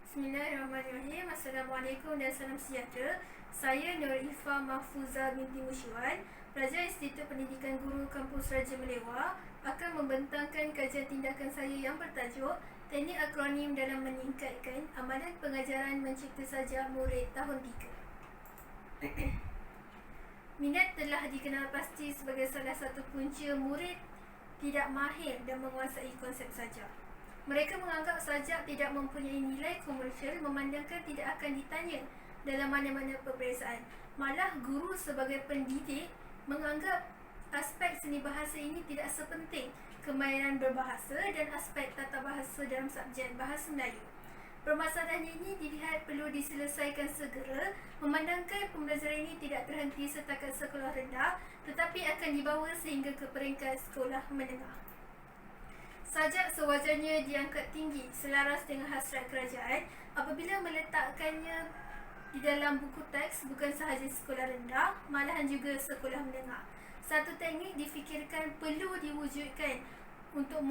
Bismillahirrahmanirrahim. Assalamualaikum dan salam sejahtera. Saya Nur Ifa Mahfuza binti Musyiwan, pelajar Institut Pendidikan Guru Kampus Raja Melewar, akan membentangkan kajian tindakan saya yang bertajuk Teknik Akronim dalam Meningkatkan Amalan Pengajaran Mencipta Sajak Murid Tahun 3. Minat telah dikenal pasti sebagai salah satu punca murid tidak mahir dan menguasai konsep sajak. Mereka menganggap sajak tidak mempunyai nilai komersial, memandangkan tidak akan ditanya dalam mana-mana peperiksaan. Malah guru sebagai pendidik menganggap aspek seni bahasa ini tidak sepenting kemahiran berbahasa dan aspek tata bahasa dalam subjek bahasa Melayu. Permasalahan ini dilihat perlu diselesaikan segera, memandangkan pembelajaran ini tidak terhenti setakat sekolah rendah tetapi akan dibawa sehingga ke peringkat sekolah menengah. Sajak sewajarnya diangkat tinggi selaras dengan hasrat kerajaan apabila meletakkannya di dalam buku teks bukan sahaja sekolah rendah, malahan juga sekolah menengah. Satu teknik difikirkan perlu diwujudkan untuk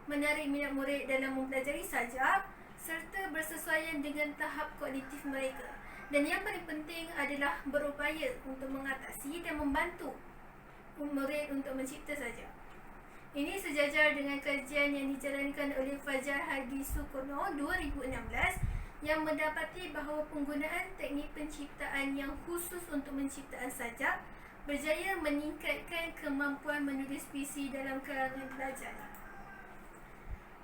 menarik minat murid dalam mempelajari sajak serta bersesuaian dengan tahap kognitif mereka. Dan yang paling penting adalah berupaya untuk mengatasi dan membantu murid untuk mencipta sajak. Ini sejajar dengan kajian yang dijalankan oleh Fajar Hadi Sukono 2016 yang mendapati bahawa penggunaan teknik penciptaan yang khusus untuk menciptaan sajak berjaya meningkatkan kemampuan menulis puisi dalam kalangan pelajar.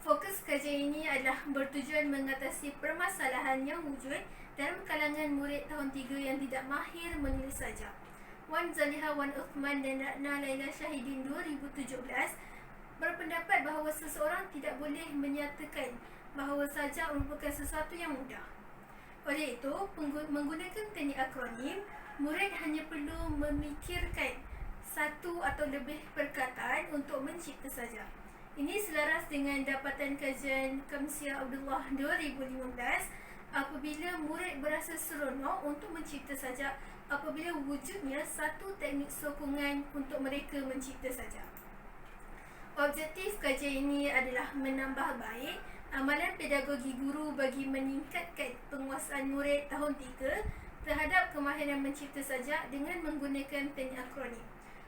Fokus kajian ini adalah bertujuan mengatasi permasalahan yang wujud dalam kalangan murid tahun 3 yang tidak mahir menulis sajak. Wan Zaliha Wan Uthman dan Ratna Laila Syahidin 2017 berpendapat bahawa seseorang tidak boleh menyatakan bahawa sajak merupakan sesuatu yang mudah. Oleh itu, menggunakan teknik akronim, murid hanya perlu memikirkan satu atau lebih perkataan untuk mencipta sajak. Ini selaras dengan dapatan kajian Kamsia Abdullah 2015 apabila murid berasa seronok untuk mencipta sajak apabila wujudnya satu teknik sokongan untuk mereka mencipta sajak. Objektif kajian ini adalah menambah baik amalan pedagogi guru bagi meningkatkan penguasaan murid tahun 3 terhadap kemahiran mencipta sajak dengan menggunakan teknik akronim.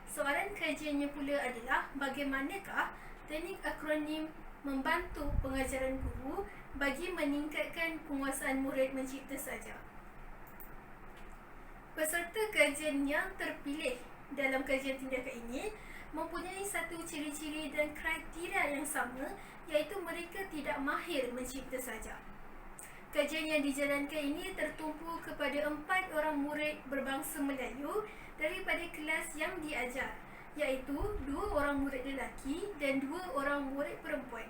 Soalan kajiannya pula adalah bagaimanakah teknik akronim membantu pengajaran guru bagi meningkatkan penguasaan murid mencipta sajak. Peserta kajian yang terpilih dalam kajian tindakan ini mempunyai satu ciri-ciri dan kriteria yang sama, iaitu mereka tidak mahir mencipta sajak. Kajian yang dijalankan ini tertumpu kepada 4 orang murid berbangsa Melayu daripada kelas yang diajar, iaitu 2 orang murid lelaki dan 2 orang murid perempuan.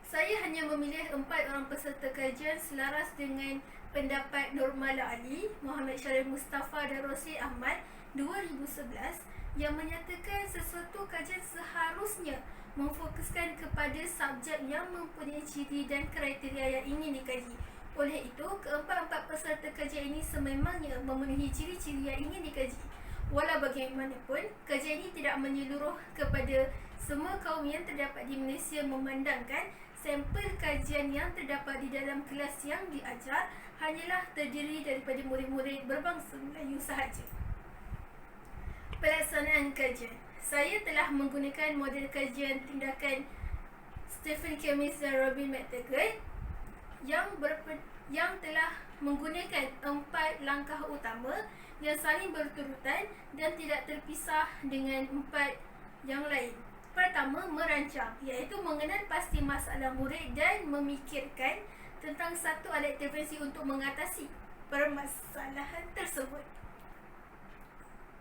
Saya hanya memilih 4 orang peserta kajian selaras dengan pendapat Nurmala Ali, Muhammad Syarif Mustafa dan Rosli Ahmad 2011 yang menyatakan sesuatu kajian seharusnya memfokuskan kepada subjek yang mempunyai ciri dan kriteria yang ingin dikaji. Oleh itu, keempat-empat peserta kajian ini sememangnya memenuhi ciri-ciri yang ingin dikaji. Walau bagaimanapun, kajian ini tidak menyeluruh kepada semua kaum yang terdapat di Malaysia, memandangkan sampel kajian yang terdapat di dalam kelas yang diajar hanyalah terdiri daripada murid-murid berbangsa Melayu sahaja. Pelaksanaan kajian. Saya telah menggunakan model kajian tindakan Stephen Kemis dan Robin McTaggart yang telah menggunakan 4 langkah utama yang saling berturutan dan tidak terpisah dengan 4 yang lain. Pertama, merancang, iaitu mengenal pasti masalah murid dan memikirkan tentang satu alat intervensi untuk mengatasi permasalahan tersebut.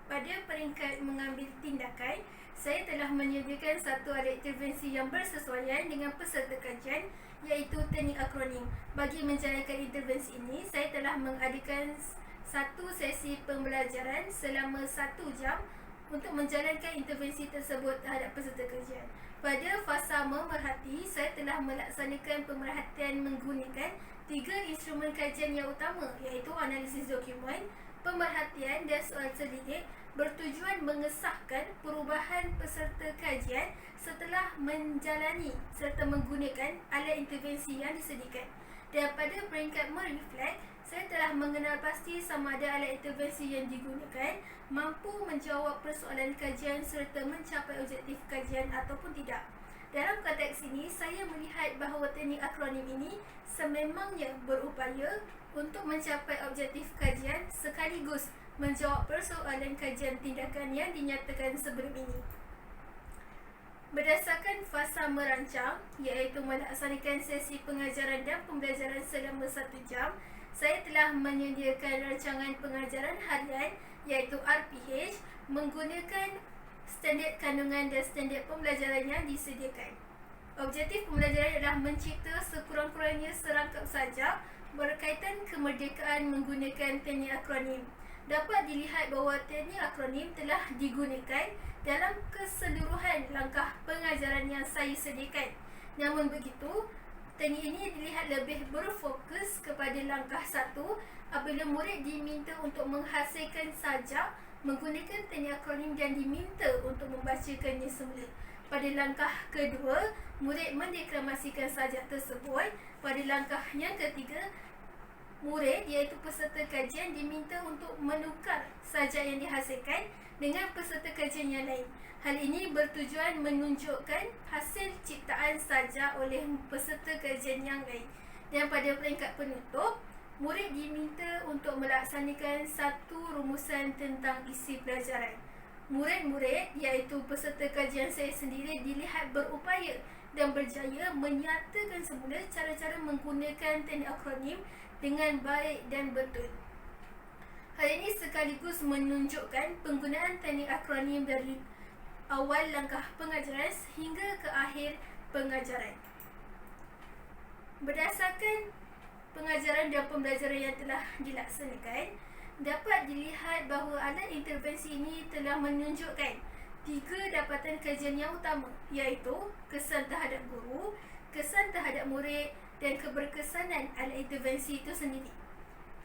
Pada peringkat mengambil tindakan, saya telah menyediakan satu alat intervensi yang bersesuaian dengan peserta kajian, iaitu teknik akronim. Bagi menjalankan intervensi ini, saya telah mengadakan satu sesi pembelajaran selama 1 jam untuk menjalankan intervensi tersebut terhadap peserta kajian. Pada fasa memerhati, saya telah melaksanakan pemerhatian menggunakan 3 instrumen kajian yang utama, iaitu analisis dokumen, pemerhatian dan soal terdidik, bertujuan mengesahkan perubahan peserta kajian setelah menjalani serta menggunakan alat intervensi yang disediakan. Dan pada peringkat mereflect, saya telah mengenal pasti sama ada alat intervensi yang digunakan mampu menjawab persoalan kajian serta mencapai objektif kajian ataupun tidak. Dalam konteks ini, saya melihat bahawa teknik akronim ini sememangnya berupaya untuk mencapai objektif kajian sekaligus menjawab persoalan kajian tindakan yang dinyatakan sebelum ini. Berdasarkan fasa merancang, iaitu melaksanakan sesi pengajaran dan pembelajaran selama 1 jam, saya telah menyediakan rancangan pengajaran harian iaitu RPH menggunakan standard kandungan dan standard pembelajaran yang disediakan. Objektif pembelajaran adalah mencipta sekurang-kurangnya serangkap sajak berkaitan kemerdekaan menggunakan teknik akronim. Dapat dilihat bahawa teknik akronim telah digunakan dalam keseluruhan langkah pengajaran yang saya sediakan. Namun begitu, teknik ini dilihat lebih berfokus kepada langkah 1 apabila murid diminta untuk menghasilkan sajak menggunakan teknik akronim dan diminta untuk membacakannya semula. Pada langkah kedua, murid mendeklamasikan sajak tersebut. Pada langkah yang ketiga, murid iaitu peserta kajian diminta untuk menukar sajak yang dihasilkan dengan peserta kajian yang lain. Hal ini bertujuan menunjukkan hasil ciptaan sajak oleh peserta kajian yang lain. Dan pada peringkat penutup, murid diminta untuk melaksanakan satu rumusan tentang isi pelajaran. Murid-murid iaitu peserta kajian saya sendiri dilihat berupaya dan berjaya menyatakan semula cara-cara menggunakan teknik akronim dengan baik dan betul. Hal ini sekaligus menunjukkan penggunaan teknik akronim dari awal langkah pengajaran hingga ke akhir pengajaran. Berdasarkan pengajaran dan pembelajaran yang telah dilaksanakan, dapat dilihat bahawa alat intervensi ini telah menunjukkan 3 dapatan kajian yang utama, iaitu kesan terhadap guru, kesan terhadap murid dan keberkesanan alat intervensi itu sendiri.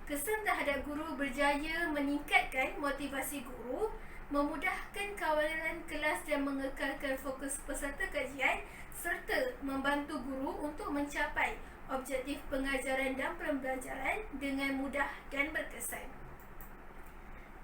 Kesan terhadap guru berjaya meningkatkan motivasi guru, memudahkan kawalan kelas dan mengekalkan fokus peserta kajian serta membantu guru untuk mencapai objektif pengajaran dan pembelajaran dengan mudah dan berkesan.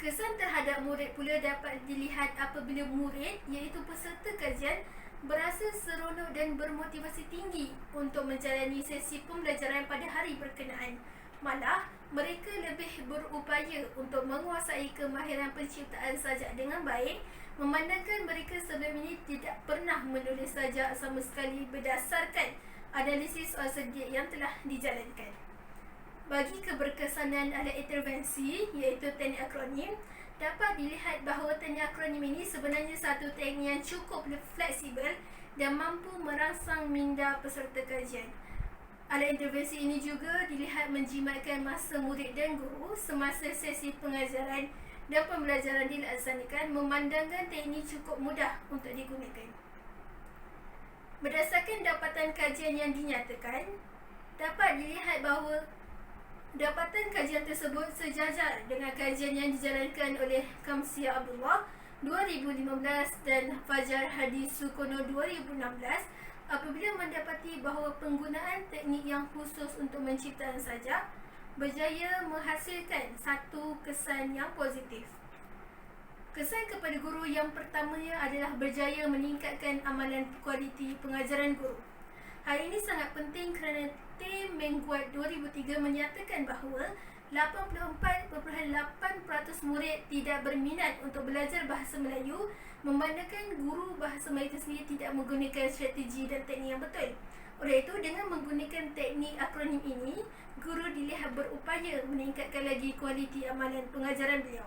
Kesan terhadap murid pula dapat dilihat apabila murid iaitu peserta kajian berasa seronok dan bermotivasi tinggi untuk menjalani sesi pembelajaran pada hari berkenaan. Malah, mereka lebih berupaya untuk menguasai kemahiran penciptaan sajak dengan baik, memandangkan mereka sebelum ini tidak pernah menulis sajak sama sekali berdasarkan analisis soal sedia yang telah dijalankan. Bagi keberkesanan alat intervensi iaitu teknik akronim, dapat dilihat bahawa teknik akronim ini sebenarnya satu teknik yang cukup fleksibel dan mampu merangsang minda peserta kajian. Alat intervensi ini juga dilihat menjimatkan masa murid dan guru semasa sesi pengajaran dan pembelajaran dilaksanakan, memandangkan teknik cukup mudah untuk digunakan. Berdasarkan dapatan kajian yang dinyatakan, dapat dilihat bahawa dapatan kajian tersebut sejajar dengan kajian yang dijalankan oleh Kamsia Abdullah 2015 dan Fajar Hadi Sukono 2016 apabila mendapati bahawa penggunaan teknik yang khusus untuk menciptakan sajak berjaya menghasilkan satu kesan yang positif. Kesan kepada guru yang pertamanya adalah berjaya meningkatkan amalan kualiti pengajaran guru. Hal ini sangat penting kerana Tim Mengguat 2003 menyatakan bahawa 84.8% murid tidak berminat untuk belajar bahasa Melayu, memandangkan guru bahasa Melayu itu sendiri tidak menggunakan strategi dan teknik yang betul. Oleh itu, dengan menggunakan teknik akronim ini, guru dilihat berupaya meningkatkan lagi kualiti amalan pengajaran beliau.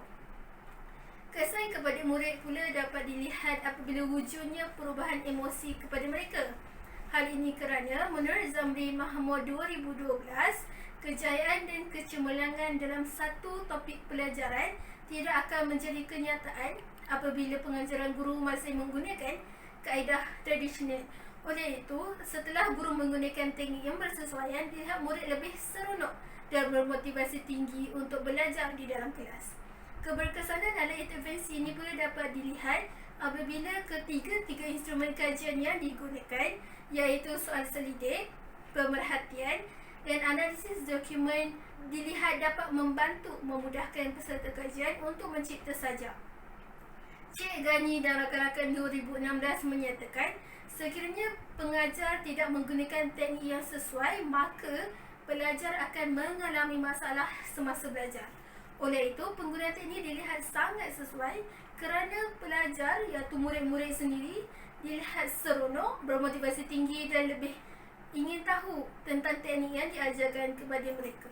Kesan kepada murid pula dapat dilihat apabila wujudnya perubahan emosi kepada mereka. Hal ini kerana menurut Zamri Mahmud 2012, kejayaan dan kecemerlangan dalam satu topik pelajaran tidak akan menjadi kenyataan apabila pengajaran guru masih menggunakan kaedah tradisional. Oleh itu, setelah guru menggunakan teknik yang bersesuaian, dilihat murid lebih seronok dan bermotivasi tinggi untuk belajar di dalam kelas. Keberkesanan alat intervensi ini pula dapat dilihat apabila ketiga-tiga instrumen kajian yang digunakan, iaitu soal selidik, pemerhatian dan analisis dokumen dilihat dapat membantu memudahkan peserta kajian untuk mencipta sajak. Cik Gani dan rakan-rakan 2016 menyatakan sekiranya pengajar tidak menggunakan teknik yang sesuai, maka pelajar akan mengalami masalah semasa belajar. Oleh itu, penggunaan teknik dilihat sangat sesuai kerana pelajar iaitu murid-murid sendiri dilihat seronok, bermotivasi tinggi dan lebih ingin tahu tentang teknik yang diajarkan kepada mereka.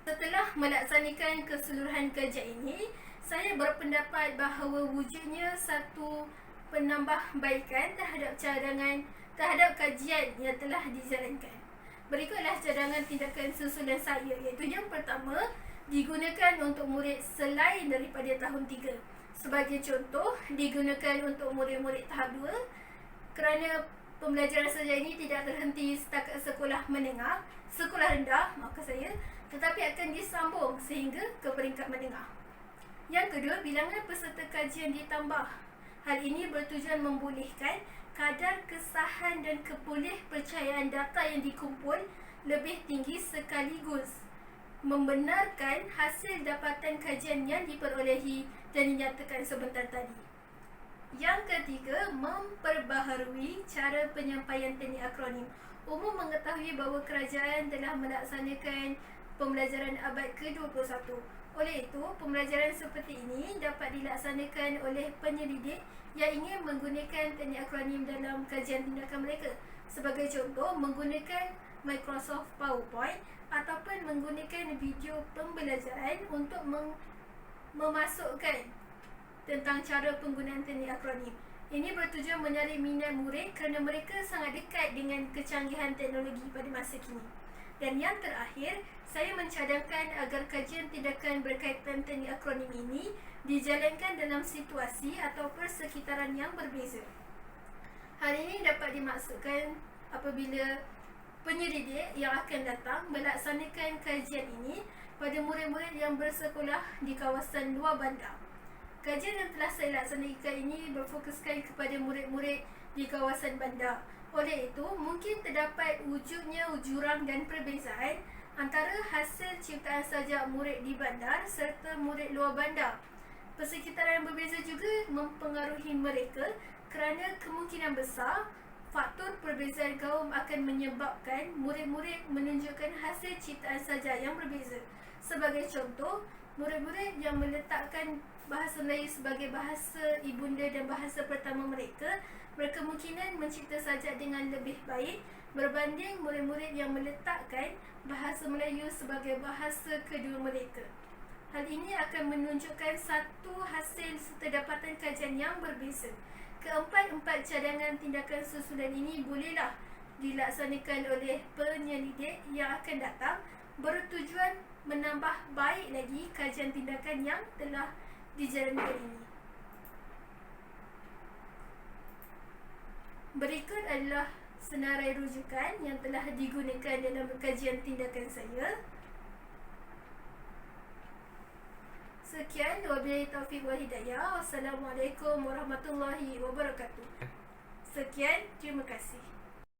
Setelah melaksanakan keseluruhan kajian ini, saya berpendapat bahawa wujudnya satu penambahbaikan terhadap kajian yang telah dijalankan. Berikutlah cadangan tindakan susulan saya, iaitu yang pertama, digunakan untuk murid selain daripada tahun 3. Sebagai contoh, digunakan untuk murid-murid tahap 2 kerana pembelajaran sajak ini tidak terhenti setakat sekolah rendah, tetapi akan disambung sehingga ke peringkat menengah. Yang kedua, bilangan peserta kajian ditambah. Hal ini bertujuan membolehkan kadar kesahan dan kebolehpercayaan data yang dikumpul lebih tinggi sekaligus membenarkan hasil dapatan kajian yang diperolehi dan dinyatakan sebentar tadi. Yang ketiga, memperbaharui cara penyampaian teknik akronim. Umum mengetahui bahawa kerajaan telah melaksanakan pembelajaran abad ke-21. Oleh itu, pembelajaran seperti ini dapat dilaksanakan oleh penyelidik yang ingin menggunakan teknik akronim dalam kajian tindakan mereka. Sebagai contoh, menggunakan Microsoft PowerPoint ataupun menggunakan video pembelajaran untuk memasukkan tentang cara penggunaan teknik akronim. Ini bertujuan menarik minat murid kerana mereka sangat dekat dengan kecanggihan teknologi pada masa kini. Dan yang terakhir, saya mencadangkan agar kajian tindakan berkaitan teknik akronim ini dijalankan dalam situasi atau persekitaran yang berbeza. Hal ini dapat dimaksudkan apabila penyelidik yang akan datang melaksanakan kajian ini pada murid-murid yang bersekolah di kawasan luar bandar. Kajian yang telah saya laksanakan ini berfokuskan kepada murid-murid di kawasan bandar. Oleh itu, mungkin terdapat wujudnya jurang dan perbezaan antara hasil ciptaan sajak murid di bandar serta murid luar bandar. Persekitaran yang berbeza juga mempengaruhi mereka kerana kemungkinan besar faktor perbezaan kaum akan menyebabkan murid-murid menunjukkan hasil ciptaan sajak yang berbeza. Sebagai contoh, murid-murid yang meletakkan bahasa Melayu sebagai bahasa ibunda dan bahasa pertama mereka berkemungkinan mencipta sajak dengan lebih baik berbanding murid-murid yang meletakkan bahasa Melayu sebagai bahasa kedua mereka. Hal ini akan menunjukkan satu hasil serta dapatan kajian yang berbeza. Keempat-empat cadangan tindakan susulan ini bolehlah dilaksanakan oleh penyelidik yang akan datang bertujuan menambah baik lagi kajian tindakan yang telah dijalankan ini. Berikut adalah senarai rujukan yang telah digunakan dalam kajian tindakan saya. Sekian, wabillahi taufiq wal hidayah. Wassalamualaikum warahmatullahi wabarakatuh. Sekian, terima kasih.